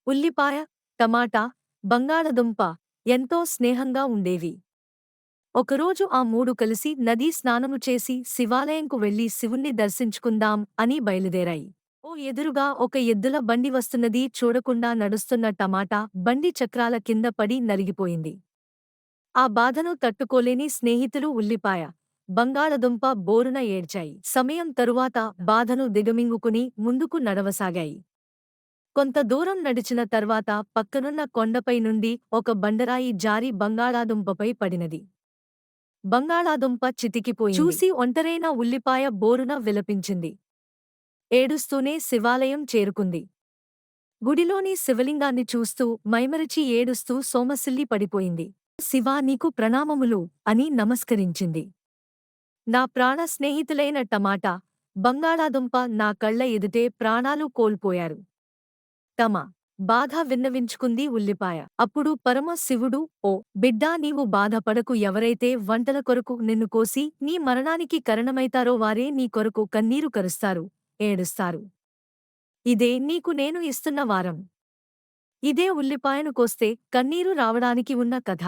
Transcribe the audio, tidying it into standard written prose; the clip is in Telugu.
ఉల్లిపాయ, టమాటా, బంగాళదుంప ఎంతో స్నేహంగా ఉండేవి. ఒకరోజు ఆ మూడు కలిసి నదీ స్నానము చేసి శివాలయంకు వెళ్లి శివుణ్ణి దర్శించుకుందాం అని బయలుదేరాయి. ఎదురుగా ఒక ఎద్దుల బండి వస్తున్నది చూడకుండా నడుస్తున్న టమాటా బండి చక్రాల కింద పడి నలిగిపోయింది. ఆ బాధను తట్టుకోలేని స్నేహితులు ఉల్లిపాయ, బంగాళదుంప బోరున ఏడ్చాయి. సమయం తరువాత బాధను దిగమింగుకుని ముందుకు నడవసాగాయి. కొంత దూరం నడిచిన తర్వాత పక్కనున్న కొండపై నుండి ఒక బండరాయి జారి బంగాళాదుంపపై పడినది. బంగాళాదుంప చితికిపోయింది. చూసి ఒంటరైన ఉల్లిపాయ బోరున విలపించింది. ఏడుస్తూనే శివాలయం చేరుకుంది. గుడిలోని శివలింగాన్ని చూస్తూ మైమరచి ఏడుస్తూ సొమ్మసిల్లి పడిపోయింది. శివా, నీకు ప్రణామములు అని నమస్కరించింది. నా ప్రాణ స్నేహితులైన టమాటా, బంగాళాదుంప నా కళ్ల ఎదుటే ప్రాణాలు కోల్పోయారు. తమ బాధ విన్నవించుకుంది ఉల్లిపాయ. అప్పుడు పరమ శివుడు, ఓ బిడ్డా, నీవు బాధపడకు. ఎవరైతే వంటల కొరకు నిన్ను కోసి నీ మరణానికి కరణమైతారో వారే నీ కొరకు కన్నీరు కరుస్తారు, ఏడుస్తారు. ఇదే నీకు నేను ఇస్తున్న వారం. ఇదే ఉల్లిపాయను కోస్తే కన్నీరు రావడానికి ఉన్న కథ.